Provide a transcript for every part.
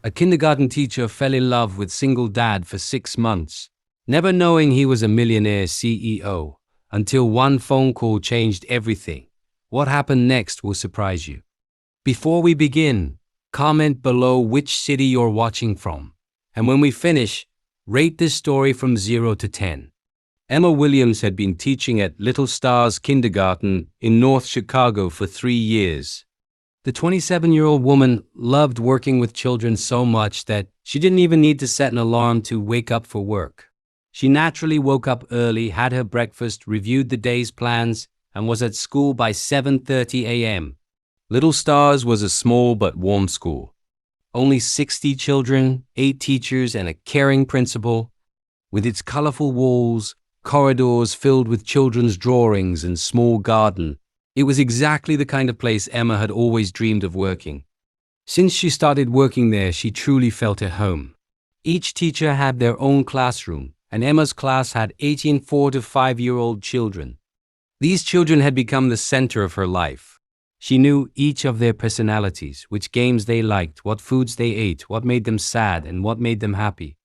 A kindergarten teacher fell in love with single dad for 6 months, never knowing he was a millionaire CEO, until one phone call changed everything. What happened next will surprise you. Before we begin, comment below which city you're watching from. And when we finish, rate this story from 0 to 10. Emma Williams had been teaching at Little Stars Kindergarten in North Chicago for 3 years. The 27-year-old woman loved working with children so much that she didn't even need to set an alarm to wake up for work. She naturally woke up early, had her breakfast, reviewed the day's plans, and was at school by 7:30 a.m. Little Stars was a small but warm school. Only 60 children, 8 teachers, and a caring principal. With its colorful walls, corridors filled with children's drawings, and small garden, it was exactly the kind of place Emma had always dreamed of working. Since she started working there, she truly felt at home. Each teacher had their own classroom, and Emma's class had 18 4- to 5-year-old children. These children had become the center of her life. She knew each of their personalities, which games they liked, what foods they ate, what made them sad, and what made them happy.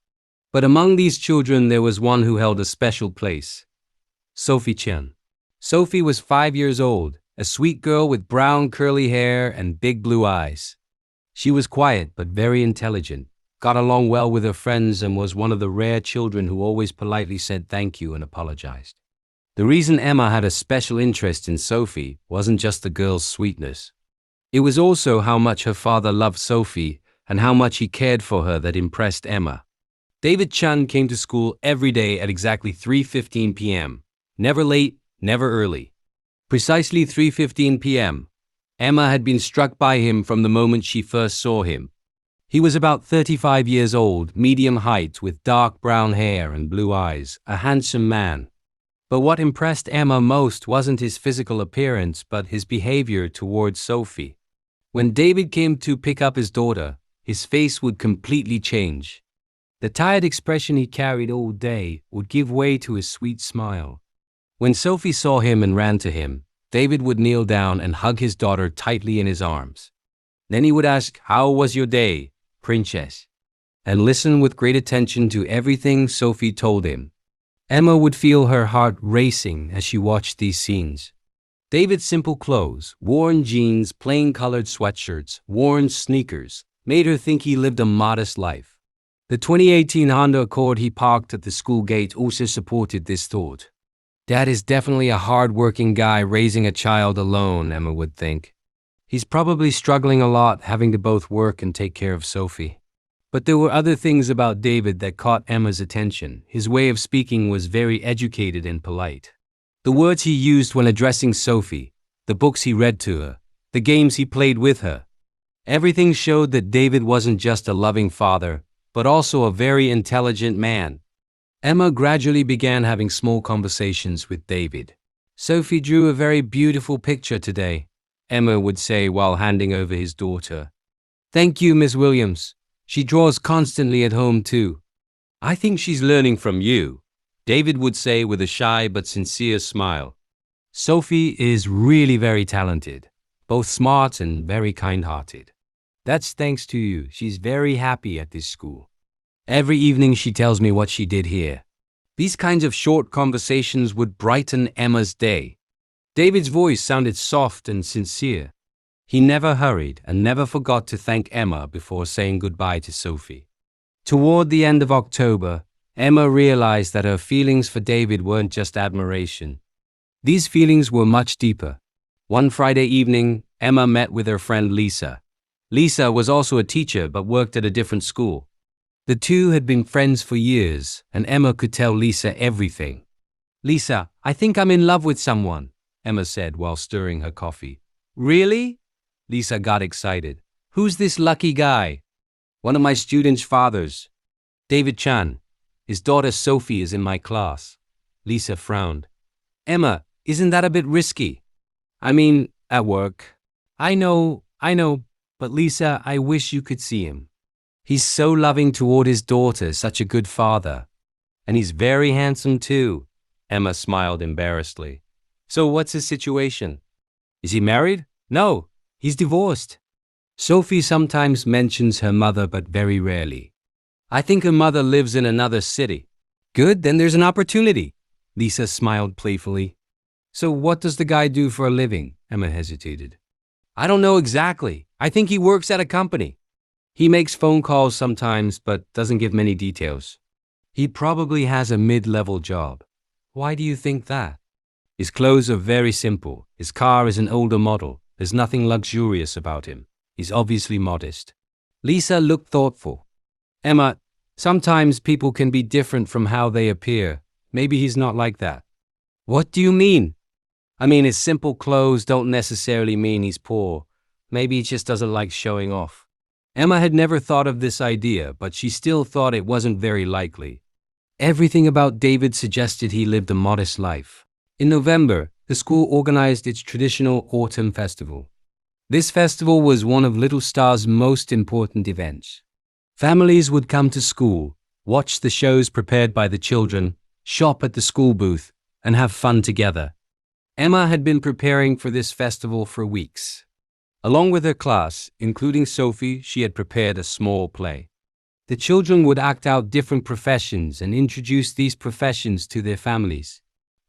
But among these children, there was one who held a special place. Sophie Chen. Sophie was 5 years old, a sweet girl with brown curly hair and big blue eyes. She was quiet but very intelligent, got along well with her friends, and was one of the rare children who always politely said thank you and apologized. The reason Emma had a special interest in Sophie wasn't just the girl's sweetness. It was also how much her father loved Sophie and how much he cared for her that impressed Emma. David Chun came to school every day at exactly 3:15 p.m. Never late, never early. Precisely 3:15 p.m. Emma had been struck by him from the moment she first saw him. He was about 35 years old, medium height, with dark brown hair and blue eyes, a handsome man. But what impressed Emma most wasn't his physical appearance, but his behavior towards Sophie. When David came to pick up his daughter, his face would completely change. The tired expression he carried all day would give way to his sweet smile. When Sophie saw him and ran to him, David would kneel down and hug his daughter tightly in his arms. Then he would ask, "How was your day, princess?" and listen with great attention to everything Sophie told him. Emma would feel her heart racing as she watched these scenes. David's simple clothes, worn jeans, plain-colored sweatshirts, worn sneakers, made her think he lived a modest life. The 2018 Honda Accord he parked at the school gate also supported this thought. Dad is definitely a hard-working guy raising a child alone, Emma would think. He's probably struggling a lot, having to both work and take care of Sophie. But there were other things about David that caught Emma's attention. His way of speaking was very educated and polite. The words he used when addressing Sophie, the books he read to her, the games he played with her. Everything showed that David wasn't just a loving father, but also a very intelligent man. Emma gradually began having small conversations with David. "Sophie drew a very beautiful picture today," Emma would say while handing over his daughter. "Thank you, Miss Williams. She draws constantly at home too." "I think she's learning from you," David would say with a shy but sincere smile. "Sophie is really very talented, both smart and very kind-hearted. That's thanks to you. She's very happy at this school. Every evening she tells me what she did here." These kinds of short conversations would brighten Emma's day. David's voice sounded soft and sincere. He never hurried and never forgot to thank Emma before saying goodbye to Sophie. Toward the end of October, Emma realized that her feelings for David weren't just admiration. These feelings were much deeper. One Friday evening, Emma met with her friend Lisa. Lisa was also a teacher but worked at a different school. The two had been friends for years, and Emma could tell Lisa everything. "Lisa, I think I'm in love with someone," Emma said while stirring her coffee. "Really?" Lisa got excited. "Who's this lucky guy?" "One of my students' fathers, David Chan. His daughter Sophie is in my class." Lisa frowned. "Emma, isn't that a bit risky?" "I mean, at work." I know, but Lisa, I wish you could see him. He's so loving toward his daughter, such a good father. And he's very handsome too." Emma smiled embarrassedly. "So what's his situation? Is he married?" "No, he's divorced." Sophie sometimes mentions her mother, but very rarely. I think her mother lives in another city. Good, then there's an opportunity. Lisa smiled playfully. So what does the guy do for a living? Emma hesitated. I don't know exactly. I think he works at a company. He makes phone calls sometimes, but doesn't give many details. He probably has a mid-level job. Why do you think that? His clothes are very simple. His car is an older model. There's nothing luxurious about him. He's obviously modest. Lisa looked thoughtful. Emma, sometimes people can be different from how they appear. Maybe he's not like that. What do you mean? I mean, his simple clothes don't necessarily mean he's poor. Maybe he just doesn't like showing off. Emma had never thought of this idea, but she still thought it wasn't very likely. Everything about David suggested he lived a modest life. In November, the school organized its traditional autumn festival. This festival was one of Little Star's most important events. Families would come to school, watch the shows prepared by the children, shop at the school booth, and have fun together. Emma had been preparing for this festival for weeks. Along with her class, including Sophie, she had prepared a small play. The children would act out different professions and introduce these professions to their families.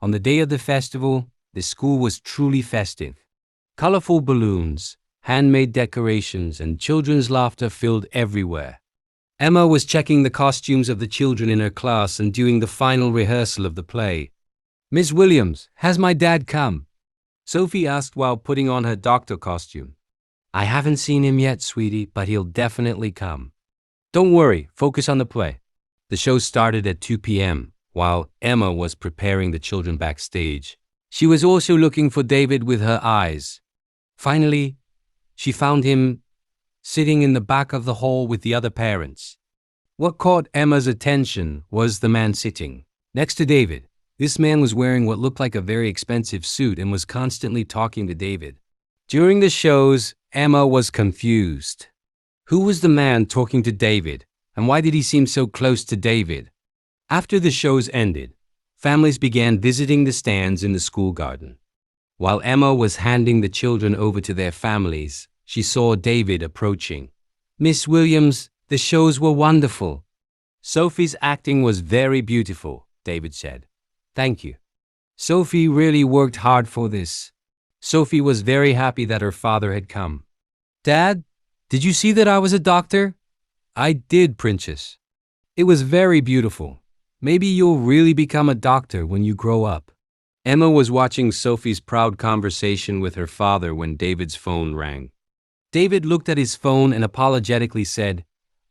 On the day of the festival, the school was truly festive. Colorful balloons, handmade decorations, and children's laughter filled everywhere. Emma was checking the costumes of the children in her class and doing the final rehearsal of the play. Miss Williams, has my dad come? Sophie asked while putting on her doctor costume. I haven't seen him yet, sweetie, but he'll definitely come. Don't worry, focus on the play. The show started at 2 p.m. while Emma was preparing the children backstage. She was also looking for David with her eyes. Finally, she found him sitting in the back of the hall with the other parents. What caught Emma's attention was the man sitting next to David. This man was wearing what looked like a very expensive suit and was constantly talking to David. During the shows, Emma was confused. Who was the man talking to David, and why did he seem so close to David? After the shows ended, families began visiting the stands in the school garden. While Emma was handing the children over to their families, she saw David approaching. Miss Williams, the shows were wonderful. Sophie's acting was very beautiful, David said. Thank you. Sophie really worked hard for this. Sophie was very happy that her father had come. Dad, did you see that I was a doctor? I did, Princess. It was very beautiful. Maybe you'll really become a doctor when you grow up. Emma was watching Sophie's proud conversation with her father when David's phone rang. David looked at his phone and apologetically said,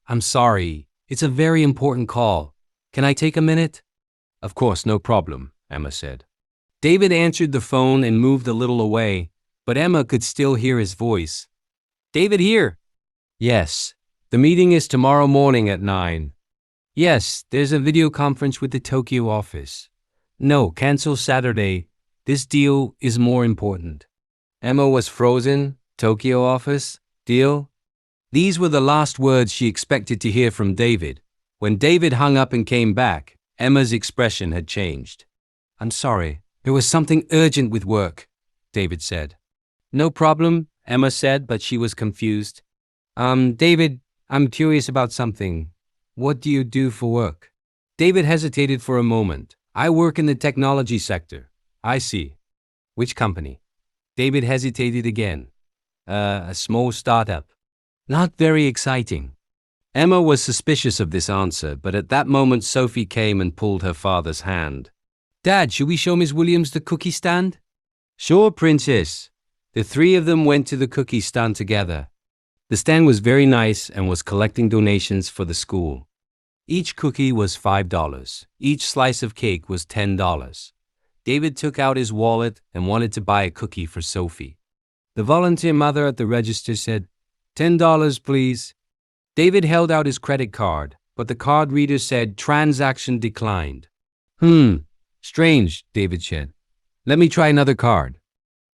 I'm sorry, it's a very important call. Can I take a minute? Of course, no problem, Emma said. David answered the phone and moved a little away, but Emma could still hear his voice. David here. Yes, the meeting is tomorrow morning at 9. Yes, there's a video conference with the Tokyo office. No, cancel Saturday. This deal is more important. Emma was frozen. Tokyo office? Deal? These were the last words she expected to hear from David. When David hung up and came back, Emma's expression had changed. I'm sorry, there was something urgent with work, David said. No problem, Emma said, but she was confused. David, I'm curious about something. What do you do for work? David hesitated for a moment. I work in the technology sector. I see. Which company? David hesitated again. A small startup. Not very exciting. Emma was suspicious of this answer, but at that moment Sophie came and pulled her father's hand. Dad, should we show Miss Williams the cookie stand? Sure, Princess. The three of them went to the cookie stand together. The stand was very nice and was collecting donations for the school. Each cookie was $5. Each slice of cake was $10. David took out his wallet and wanted to buy a cookie for Sophie. The volunteer mother at the register said, $10, please. David held out his credit card, but the card reader said transaction declined. Strange, David said. Let me try another card.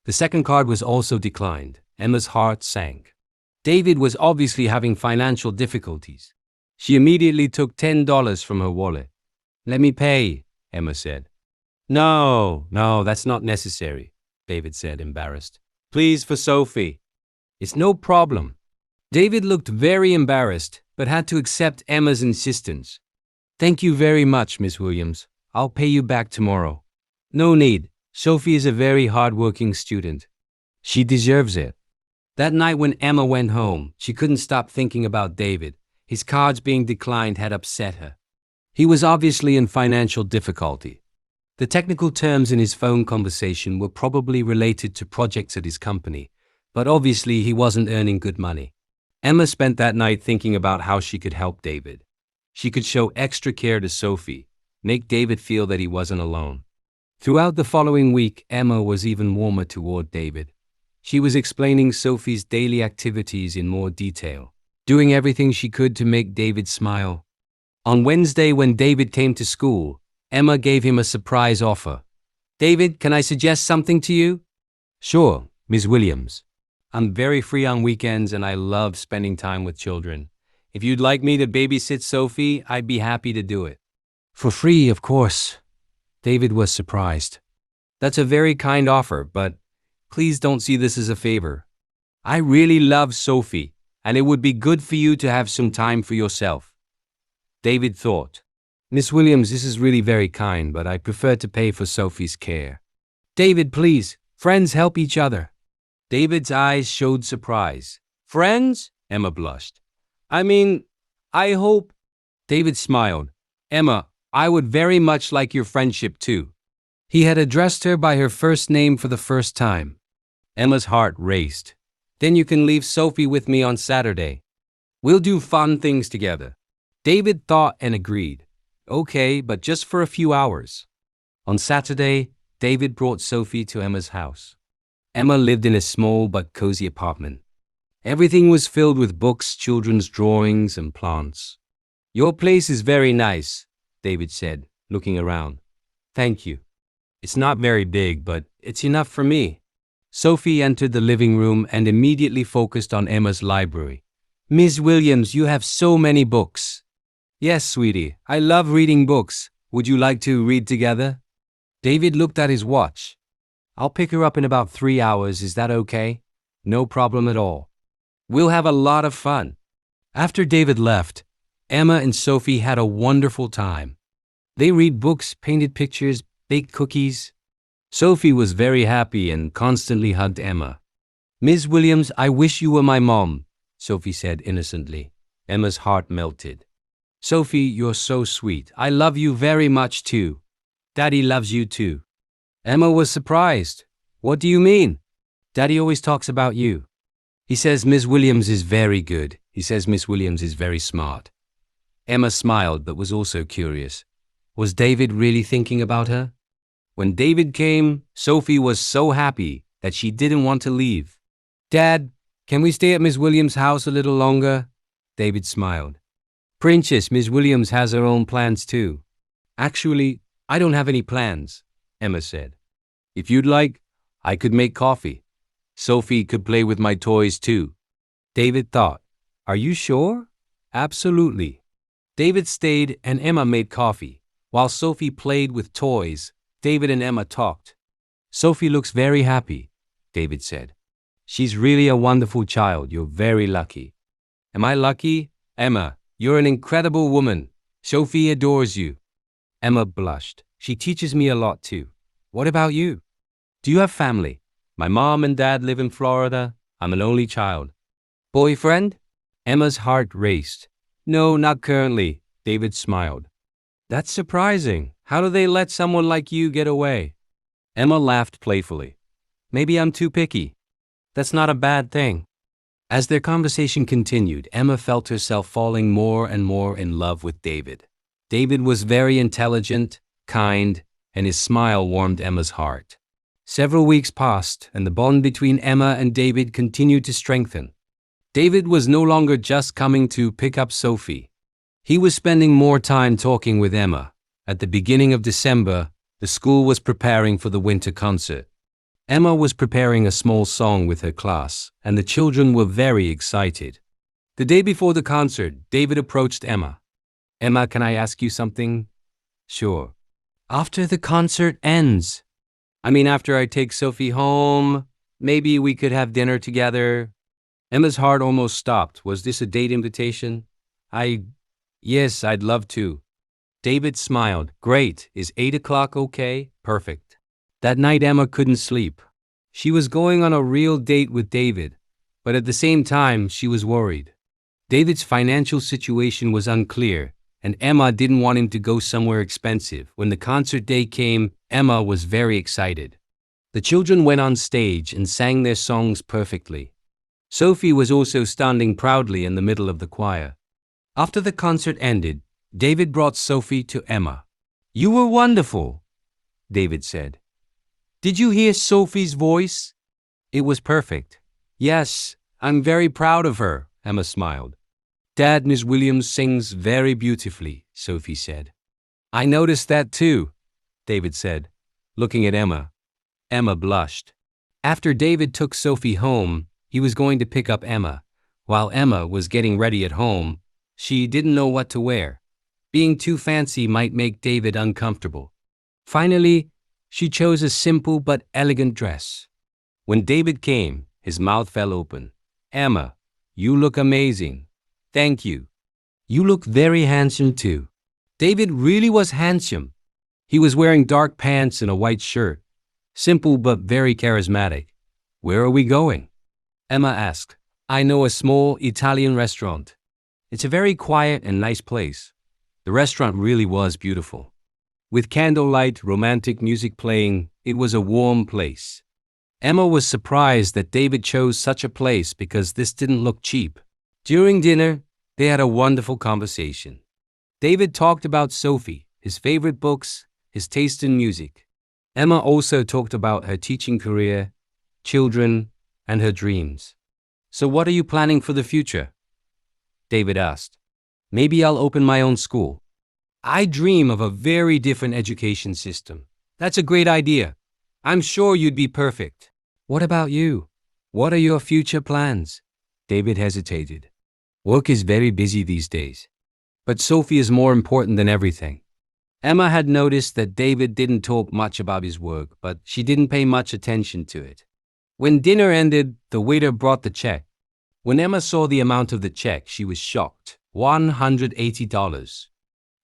The second card was also declined. Emma's heart sank. David was obviously having financial difficulties. She immediately took $10 from her wallet. Let me pay, Emma said. No, that's not necessary, David said, embarrassed. Please, for Sophie. It's no problem. David looked very embarrassed, but had to accept Emma's insistence. Thank you very much, Miss Williams. I'll pay you back tomorrow. No need. Sophie is a very hard-working student. She deserves it. That night when Emma went home, she couldn't stop thinking about David. His cards being declined had upset her. He was obviously in financial difficulty. The technical terms in his phone conversation were probably related to projects at his company, but obviously he wasn't earning good money. Emma spent that night thinking about how she could help David. She could show extra care to Sophie, make David feel that he wasn't alone. Throughout the following week, Emma was even warmer toward David. She was explaining Sophie's daily activities in more detail, doing everything she could to make David smile. On Wednesday, when David came to school, Emma gave him a surprise offer. David, can I suggest something to you? Sure, Ms. Williams. I'm very free on weekends and I love spending time with children. If you'd like me to babysit Sophie, I'd be happy to do it. For free, of course. David was surprised. That's a very kind offer, but please don't see this as a favor. I really love Sophie, and it would be good for you to have some time for yourself. David thought, Miss Williams, this is really very kind, but I prefer to pay for Sophie's care. David, please. Friends help each other. David's eyes showed surprise. Friends? Emma blushed. I hope. David smiled. Emma, I would very much like your friendship too. He had addressed her by her first name for the first time. Emma's heart raced. Then you can leave Sophie with me on Saturday. We'll do fun things together. David thought and agreed. Okay, but just for a few hours. On Saturday, David brought Sophie to Emma's house. Emma lived in a small but cozy apartment. Everything was filled with books, children's drawings, and plants. Your place is very nice, David said, looking around. Thank you. It's not very big, but it's enough for me. Sophie entered the living room and immediately focused on Emma's library. Ms. Williams, you have so many books. Yes, sweetie, I love reading books. Would you like to read together? David looked at his watch. I'll pick her up in about 3 hours, is that okay? No problem at all. We'll have a lot of fun. After David left, Emma and Sophie had a wonderful time. They read books, painted pictures, baked cookies. Sophie was very happy and constantly hugged Emma. Ms. Williams, I wish you were my mom, Sophie said innocently. Emma's heart melted. Sophie, you're so sweet. I love you very much too. Daddy loves you too. Emma was surprised. What do you mean? Daddy always talks about you. He says Ms. Williams is very good. He says Miss Williams is very smart. Emma smiled but was also curious. Was David really thinking about her? When David came, Sophie was so happy that she didn't want to leave. Dad, can we stay at Miss Williams' house a little longer? David smiled. Princess, Miss Williams has her own plans too. Actually, I don't have any plans, Emma said. If you'd like, I could make coffee. Sophie could play with my toys too. David thought, are you sure? Absolutely. David stayed and Emma made coffee. While Sophie played with toys, David and Emma talked. Sophie looks very happy, David said. She's really a wonderful child. You're very lucky. Am I lucky? Emma, you're an incredible woman. Sophie adores you. Emma blushed. She teaches me a lot too. What about you? Do you have family? My mom and dad live in Florida. I'm an only child. Boyfriend? Emma's heart raced. No, not currently. David smiled. That's surprising. How do they let someone like you get away? Emma laughed playfully. Maybe I'm too picky. That's not a bad thing. As their conversation continued, Emma felt herself falling more and more in love with David. David was very intelligent, kind, and his smile warmed Emma's heart. Several weeks passed, and the bond between Emma and David continued to strengthen. David was no longer just coming to pick up Sophie. He was spending more time talking with Emma. At the beginning of December, the school was preparing for the winter concert. Emma was preparing a small song with her class, and the children were very excited. The day before the concert, David approached Emma. Emma, can I ask you something? Sure. After the concert ends. After I take Sophie home, maybe we could have dinner together. Emma's heart almost stopped. Was this a date invitation? Yes, I'd love to. David smiled. Great. Is 8 o'clock okay? Perfect. That night Emma couldn't sleep. She was going on a real date with David, but at the same time she was worried. David's financial situation was unclear, and Emma didn't want him to go somewhere expensive. When the concert day came, Emma was very excited. The children went on stage and sang their songs perfectly. Sophie was also standing proudly in the middle of the choir. After the concert ended, David brought Sophie to Emma. You were wonderful, David said. Did you hear Sophie's voice? It was perfect. Yes, I'm very proud of her, Emma smiled. Dad, Miss Williams sings very beautifully, Sophie said. I noticed that too, David said, looking at Emma. Emma blushed. After David took Sophie home, he was going to pick up Emma. While Emma was getting ready at home, she didn't know what to wear. Being too fancy might make David uncomfortable. Finally, she chose a simple but elegant dress. When David came, his mouth fell open. Emma, you look amazing. Thank you. You look very handsome too. David really was handsome. He was wearing dark pants and a white shirt. Simple but very charismatic. Where are we going? Emma asked. I know a small Italian restaurant. It's a very quiet and nice place. The restaurant really was beautiful. With candlelight, romantic music playing, it was a warm place. Emma was surprised that David chose such a place because this didn't look cheap. During dinner, they had a wonderful conversation. David talked about Sophie, his favorite books, his taste in music. Emma also talked about her teaching career, children, and her dreams. So what are you planning for the future? David asked. Maybe I'll open my own school. I dream of a very different education system. That's a great idea. I'm sure you'd be perfect. What about you? What are your future plans? David hesitated. Work is very busy these days. But Sophie is more important than everything. Emma had noticed that David didn't talk much about his work, but she didn't pay much attention to it. When dinner ended, the waiter brought the check. When Emma saw the amount of the check, she was shocked. $180.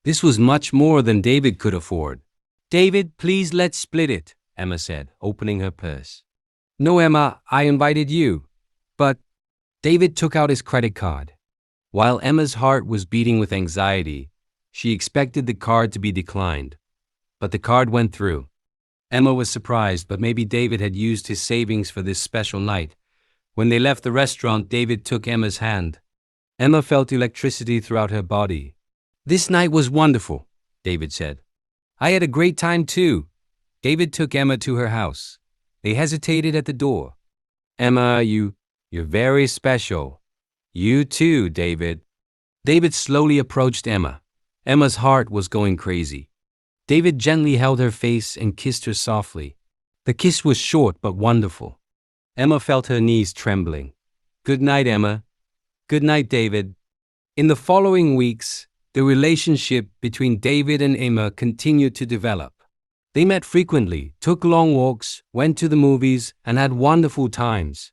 This was much more than David could afford. David, please let's split it, Emma said, opening her purse. No, Emma, I invited you. But David took out his credit card. While Emma's heart was beating with anxiety, she expected the card to be declined. But the card went through. Emma was surprised, but maybe David had used his savings for this special night. When they left the restaurant, David took Emma's hand. Emma felt electricity throughout her body. This night was wonderful, David said. I had a great time too. David took Emma to her house. They hesitated at the door. Emma, you're very special. You too, David. David slowly approached Emma. Emma's heart was going crazy. David gently held her face and kissed her softly. The kiss was short but wonderful. Emma felt her knees trembling. Good night, Emma. Good night, David. In the following weeks, the relationship between David and Emma continued to develop. They met frequently, took long walks, went to the movies, and had wonderful times.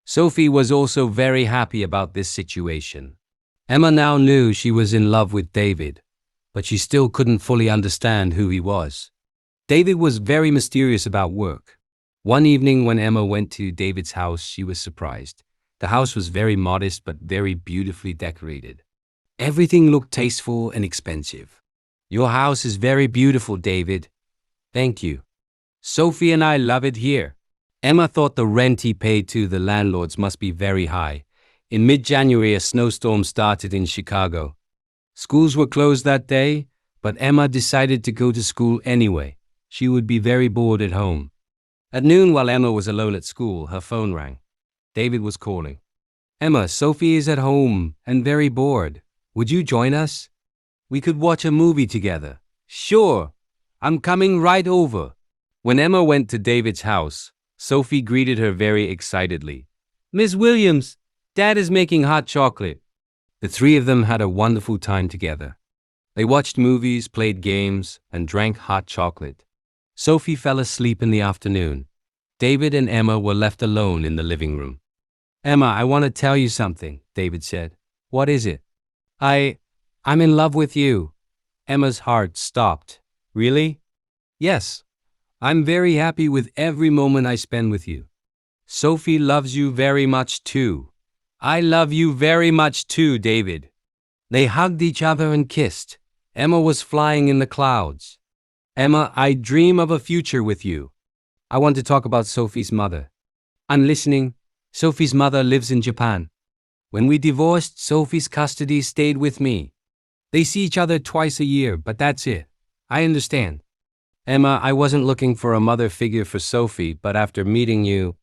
Sophie was also very happy about this situation. Emma now knew she was in love with David, but she still couldn't fully understand who he was. David was very mysterious about work. One evening when Emma went to David's house, she was surprised. The house was very modest but very beautifully decorated. Everything looked tasteful and expensive. Your house is very beautiful, David. Thank you. Sophie and I love it here. Emma thought the rent he paid to the landlords must be very high. In mid-January, a snowstorm started in Chicago. Schools were closed that day, but Emma decided to go to school anyway. She would be very bored at home. At noon, while Emma was alone at school, her phone rang. David was calling. Emma, Sophie is at home and very bored. Would you join us? We could watch a movie together. Sure, I'm coming right over. When Emma went to David's house, Sophie greeted her very excitedly. Miss Williams, Dad is making hot chocolate. The three of them had a wonderful time together. They watched movies, played games, and drank hot chocolate. Sophie fell asleep in the afternoon. David and Emma were left alone in the living room. Emma, I want to tell you something, David said. What is it? I, I'm in love with you. Emma's heart stopped. Really? Yes. I'm very happy with every moment I spend with you. Sophie loves you very much too. I love you very much too, David. They hugged each other and kissed. Emma was flying in the clouds. Emma, I dream of a future with you. I want to talk about Sophie's mother. I'm listening. Sophie's mother lives in Japan. When we divorced, Sophie's custody stayed with me. They see each other twice a year, but that's it. I understand. Emma, I wasn't looking for a mother figure for Sophie, but after meeting you,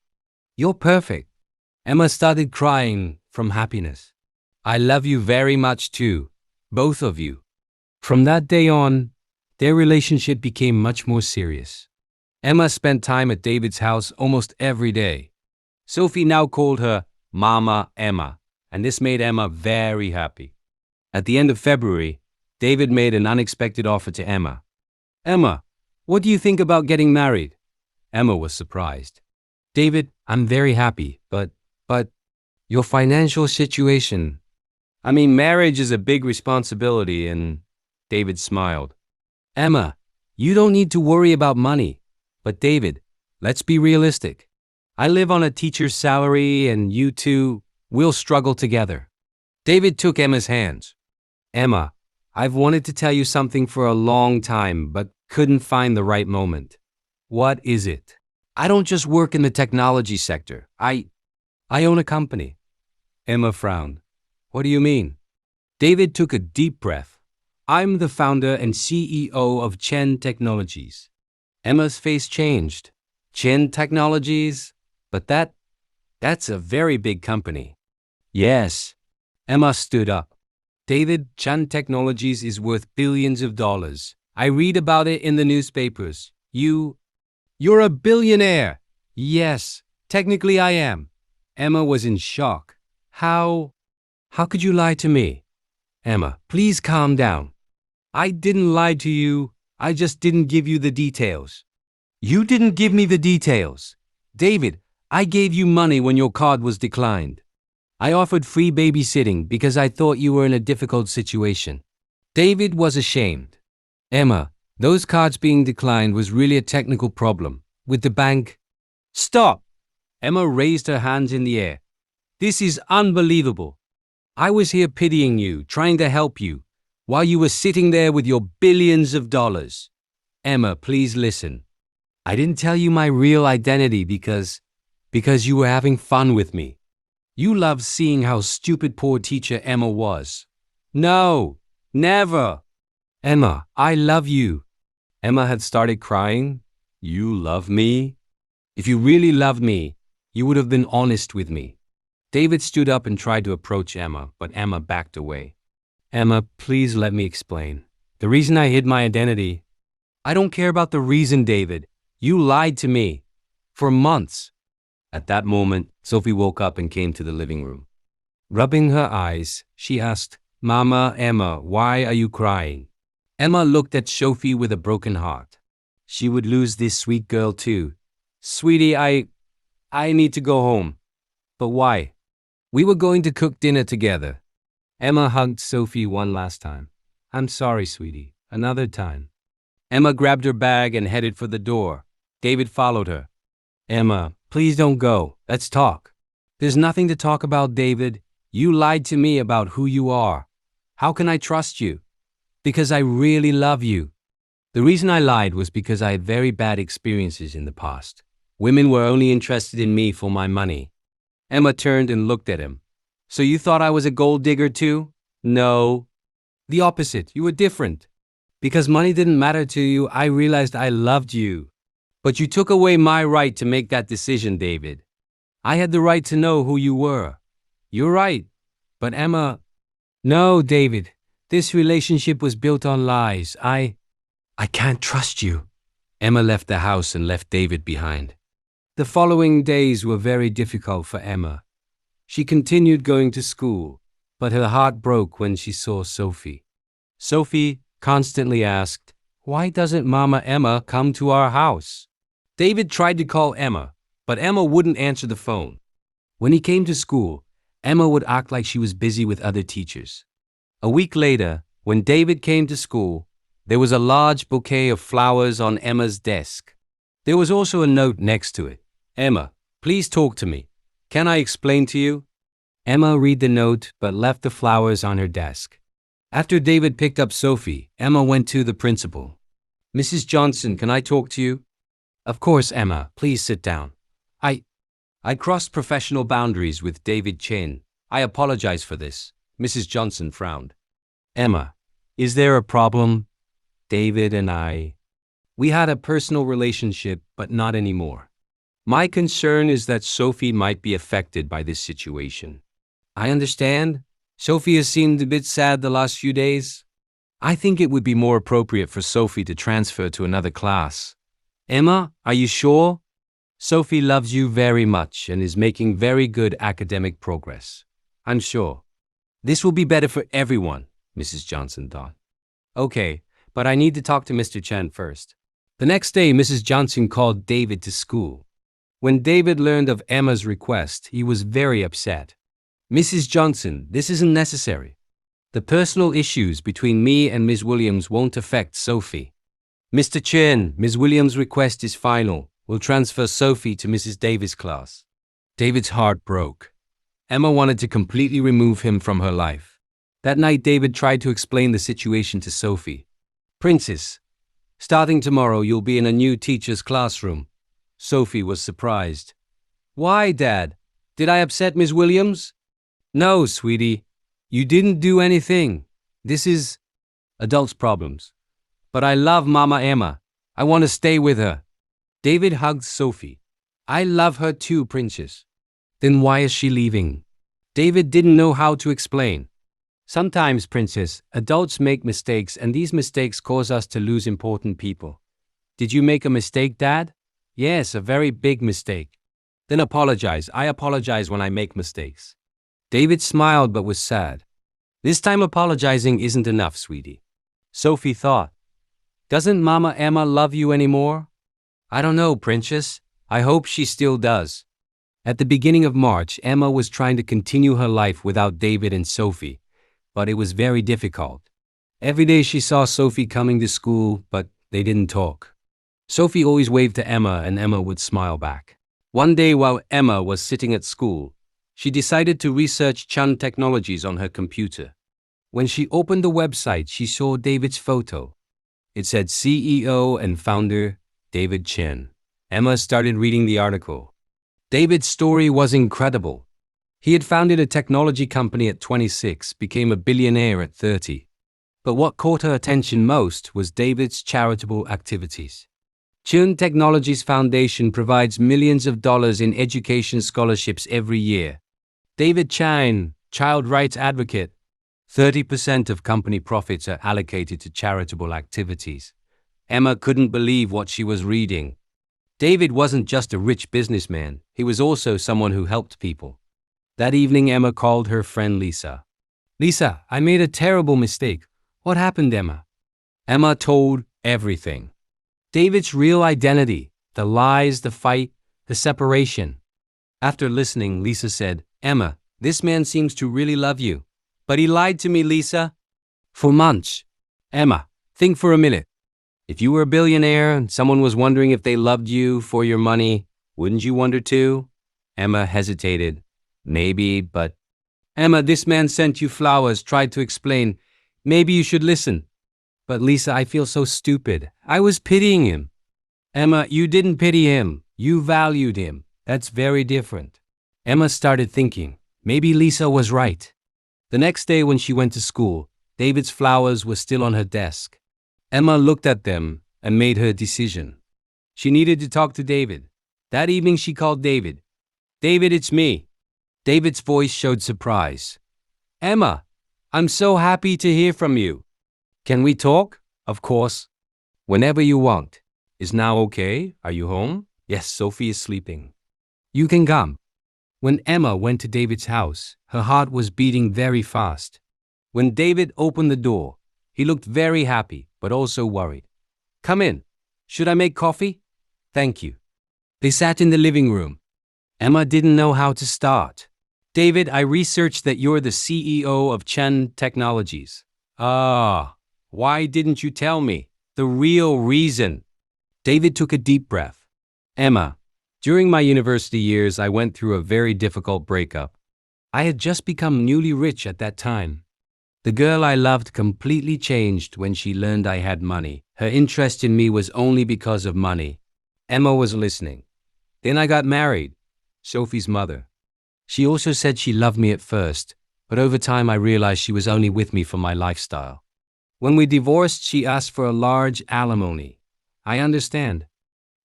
you're perfect. Emma started crying from happiness. I love you very much too, both of you. From that day on, their relationship became much more serious. Emma spent time at David's house almost every day. Sophie now called her Mama Emma, and this made Emma very happy. At the end of February, David made an unexpected offer to Emma. Emma, what do you think about getting married? Emma was surprised. David, I'm very happy, but your financial situation. I mean, marriage is a big responsibility, and David smiled. Emma, you don't need to worry about money. But David, let's be realistic. I live on a teacher's salary, and you two will struggle together. David took Emma's hands. Emma, I've wanted to tell you something for a long time, but couldn't find the right moment. What is it? I don't just work in the technology sector. I own a company. Emma frowned. What do you mean? David took a deep breath. I'm the founder and CEO of Chen Technologies. Emma's face changed. Chen Technologies? But that's a very big company. Yes. Emma stood up. David, Chen Technologies is worth billions of dollars. I read about it in the newspapers. You're a billionaire. Yes, technically I am. Emma was in shock. How could you lie to me? Emma, please calm down. I didn't lie to you. I just didn't give you the details. You didn't give me the details. David, I gave you money when your card was declined. I offered free babysitting because I thought you were in a difficult situation. David was ashamed. Emma, those cards being declined was really a technical problem. With the bank. Stop! Emma raised her hands in the air. This is unbelievable. I was here pitying you, trying to help you, while you were sitting there with your billions of dollars. Emma, please listen. I didn't tell you my real identity because you were having fun with me. You loved seeing how stupid poor teacher Emma was. No, never. Emma, I love you. Emma had started crying. You love me? If you really loved me, you would have been honest with me. David stood up and tried to approach Emma, but Emma backed away. Emma, please let me explain. The reason I hid my identity. I don't care about the reason, David. You lied to me. For months. At that moment, Sophie woke up and came to the living room. Rubbing her eyes, she asked, Mama, Emma, why are you crying? Emma looked at Sophie with a broken heart. She would lose this sweet girl too. Sweetie, I need to go home. But why? We were going to cook dinner together. Emma hugged Sophie one last time. I'm sorry, sweetie. Another time. Emma grabbed her bag and headed for the door. David followed her. Emma, please don't go. Let's talk. There's nothing to talk about, David. You lied to me about who you are. How can I trust you? Because I really love you. The reason I lied was because I had very bad experiences in the past. Women were only interested in me for my money. Emma turned and looked at him. So you thought I was a gold digger too? No. The opposite. You were different. Because money didn't matter to you, I realized I loved you. But you took away my right to make that decision, David. I had the right to know who you were. You're right. But Emma... No, David. This relationship was built on lies. I can't trust you. Emma left the house and left David behind. The following days were very difficult for Emma. She continued going to school, but her heart broke when she saw Sophie. Sophie constantly asked, Why doesn't Mama Emma come to our house? David tried to call Emma, but Emma wouldn't answer the phone. When he came to school, Emma would act like she was busy with other teachers. A week later, when David came to school, there was a large bouquet of flowers on Emma's desk. There was also a note next to it. "Emma, please talk to me. Can I explain to you?" Emma read the note but left the flowers on her desk. After David picked up Sophie, Emma went to the principal. "Mrs. Johnson, can I talk to you?" "Of course, Emma. Please sit down." I crossed professional boundaries with David Chen. I apologize for this." Mrs. Johnson frowned. "Emma, is there a problem?" "David and we had a personal relationship, but not anymore. My concern is that Sophie might be affected by this situation." "I understand. Sophie has seemed a bit sad the last few days. I think it would be more appropriate for Sophie to transfer to another class." "Emma, are you sure?" "Sophie loves you very much and is making very good academic progress. I'm sure. This will be better for everyone," Mrs. Johnson thought. "Okay, but I need to talk to Mr. Chen first." The next day, Mrs. Johnson called David to school. When David learned of Emma's request, he was very upset. "Mrs. Johnson, this isn't necessary. The personal issues between me and Ms. Williams won't affect Sophie." "Mr. Chen, Ms. Williams' request is final. We'll transfer Sophie to Mrs. Davis' class." David's heart broke. Emma wanted to completely remove him from her life. That night, David tried to explain the situation to Sophie. "Princess, starting tomorrow, you'll be in a new teacher's classroom." Sophie was surprised. "Why, Dad? Did I upset Ms. Williams?" "No, sweetie. You didn't do anything. This is adults' problems. But I love Mama Emma. I want to stay with her." David hugged Sophie. "I love her too, Princess." "Then why is she leaving?" David didn't know how to explain. "Sometimes, Princess, adults make mistakes and these mistakes cause us to lose important people." "Did you make a mistake, Dad?" "Yes, a very big mistake." "Then apologize. I apologize when I make mistakes." David smiled but was sad. "This time apologizing isn't enough, sweetie." Sophie thought, "Doesn't Mama Emma love you anymore?" "I don't know, Princess. I hope she still does." At the beginning of March, Emma was trying to continue her life without David and Sophie, but it was very difficult. Every day she saw Sophie coming to school, but they didn't talk. Sophie always waved to Emma and Emma would smile back. One day while Emma was sitting at school, she decided to research Chun technologies on her computer. When she opened the website, she saw David's photo. It said CEO and founder David Chen. Emma started reading the article. David's story was incredible. He had founded a technology company at 26, became a billionaire at 30. But what caught her attention most was David's charitable activities. Chun Technologies Foundation provides millions of dollars in education scholarships every year. David Chen, child rights advocate. 30% of company profits are allocated to charitable activities. Emma couldn't believe what she was reading. David wasn't just a rich businessman, he was also someone who helped people. That evening, Emma called her friend Lisa. "Lisa, I made a terrible mistake. What happened, Emma?" Emma told everything. David's real identity, the lies, the fight, the separation. After listening, Lisa said, "Emma, this man seems to really love you." "But he lied to me, Lisa." "For months." "Emma, think for a minute. If you were a billionaire and someone was wondering if they loved you for your money, wouldn't you wonder too?" Emma hesitated. "Maybe, but..." "Emma, this man sent you flowers, tried to explain. Maybe you should listen." "But Lisa, I feel so stupid. I was pitying him." "Emma, you didn't pity him. You valued him. That's very different." Emma started thinking, maybe Lisa was right. The next day when she went to school, David's flowers were still on her desk. Emma looked at them and made her decision. She needed to talk to David. That evening she called David. "David, it's me." David's voice showed surprise. "Emma, I'm so happy to hear from you." "Can we talk?" "Of course. Whenever you want." "Is now okay? Are you home?" "Yes, Sophie is sleeping." "You can come." When Emma went to David's house, her heart was beating very fast. When David opened the door, he looked very happy, but also worried. "Come in. Should I make coffee?" "Thank you." They sat in the living room. Emma didn't know how to start. David, I researched that you're the CEO of Chen Technologies. Ah, why didn't you tell me? The real reason. David took a deep breath. Emma, during my university years, I went through a very difficult breakup. I had just become newly rich at that time. The girl I loved completely changed when she learned I had money. Her interest in me was only because of money. Emma was listening. Then I got married. Sophie's mother. She also said she loved me at first, but over time I realized she was only with me for my lifestyle. When we divorced, she asked for a large alimony. I understand.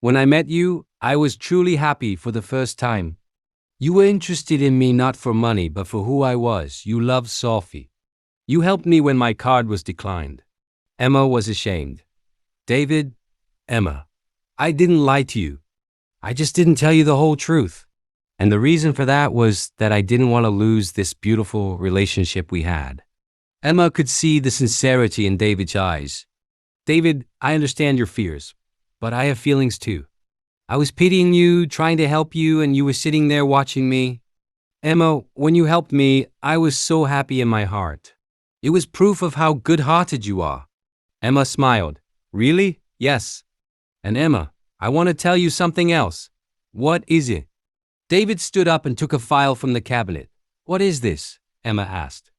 When I met you, I was truly happy for the first time. You were interested in me not for money, but for who I was. You loved Sophie. You helped me when my card was declined. Emma was ashamed. David, Emma, I didn't lie to you. I just didn't tell you the whole truth. And the reason for that was that I didn't want to lose this beautiful relationship we had. Emma could see the sincerity in David's eyes. David, I understand your fears, but I have feelings too. I was pitying you, trying to help you, and you were sitting there watching me. Emma, when you helped me, I was so happy in my heart. It was proof of how good-hearted you are. Emma smiled. Really? Yes. And Emma, I want to tell you something else. What is it? David stood up and took a file from the cabinet. What is this? Emma asked.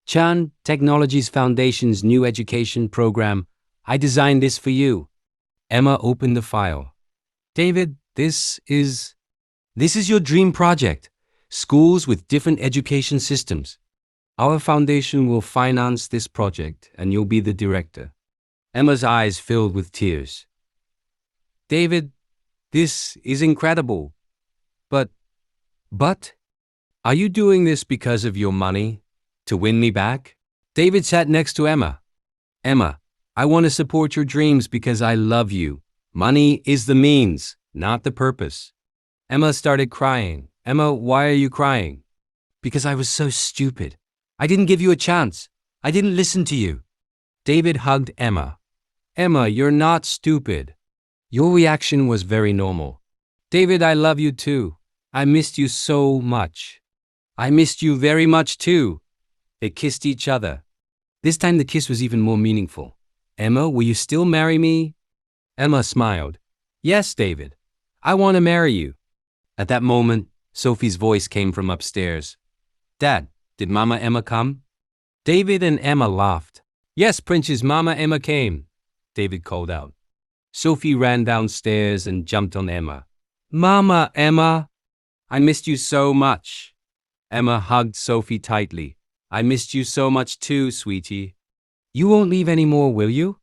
Chan Technologies Foundation's new education program. I designed this for you. Emma opened the file. David, this is your dream project. Schools with different education systems. Our foundation will finance this project and you'll be the director. Emma's eyes filled with tears. David, this is incredible. But, are you doing this because of your money? To win me back? David sat next to Emma. Emma, I want to support your dreams because I love you. Money is the means, not the purpose. Emma started crying. Emma, why are you crying? Because I was so stupid. I didn't give you a chance. I didn't listen to you. David hugged Emma. Emma, you're not stupid. Your reaction was very normal. David, I love you too. I missed you so much. I missed you very much too. They kissed each other. This time the kiss was even more meaningful. Emma, will you still marry me? Emma smiled. Yes, David. I want to marry you. At that moment, Sophie's voice came from upstairs. Dad, did Mama Emma come? David and Emma laughed. Yes, Princess, Mama Emma came, David called out. Sophie ran downstairs and jumped on Emma. Mama Emma, I missed you so much. Emma hugged Sophie tightly. I missed you so much too, sweetie. You won't leave anymore, will you?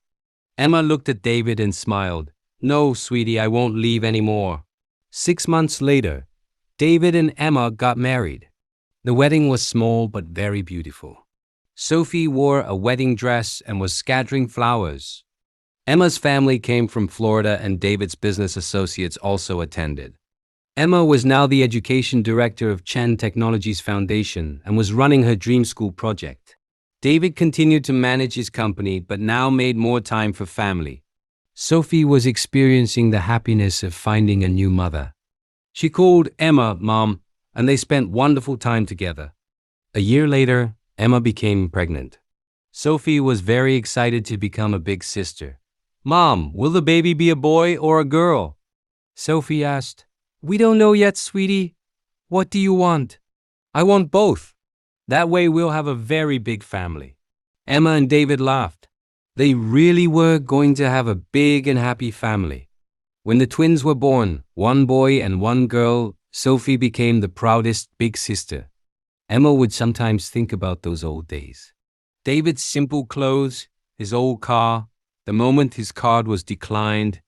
Emma looked at David and smiled. No, sweetie, I won't leave anymore. 6 months later, David and Emma got married. The wedding was small but very beautiful. Sophie wore a wedding dress and was scattering flowers. Emma's family came from Florida and David's business associates also attended. Emma was now the education director of Chen Technologies Foundation and was running her dream school project. David continued to manage his company but now made more time for family. Sophie was experiencing the happiness of finding a new mother. She called Emma Mom, and they spent wonderful time together. A year later, Emma became pregnant. Sophie was very excited to become a big sister. Mom, will the baby be a boy or a girl? Sophie asked. We don't know yet, sweetie. What do you want? I want both. That way we'll have a very big family. Emma and David laughed. They really were going to have a big and happy family. When the twins were born, one boy and one girl, Sophie became the proudest big sister. Emma would sometimes think about those old days. David's simple clothes, his old car, the moment his card was declined,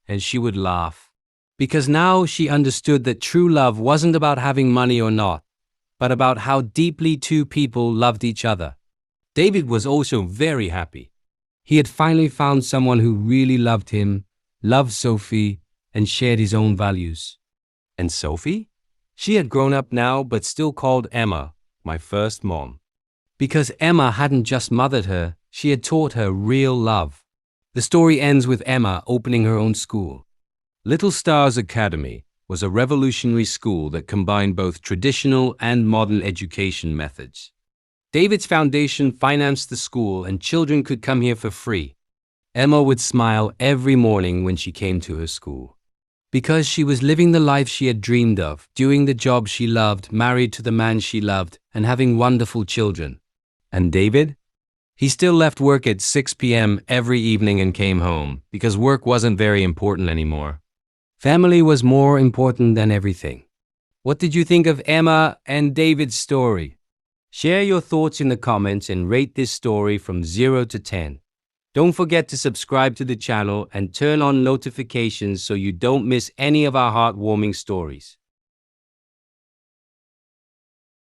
and she would laugh. Because now she understood that true love wasn't about having money or not, but about how deeply two people loved each other. David was also very happy. He had finally found someone who really loved him, loved Sophie, and shared his own values. And Sophie? She had grown up now but still called Emma my first mom. Because Emma hadn't just mothered her, she had taught her real love. The story ends with Emma opening her own school. Little Stars Academy, was a revolutionary school that combined both traditional and modern education methods. David's foundation financed the school and children could come here for free. Emma would smile every morning when she came to her school. Because she was living the life she had dreamed of, doing the job she loved, married to the man she loved, and having wonderful children. And David? He still left work at 6 p.m. every evening and came home, because work wasn't very important anymore. Family was more important than everything. What did you think of Emma and David's story? Share your thoughts in the comments and rate this story from 0 to 10. Don't forget to subscribe to the channel and turn on notifications so you don't miss any of our heartwarming stories.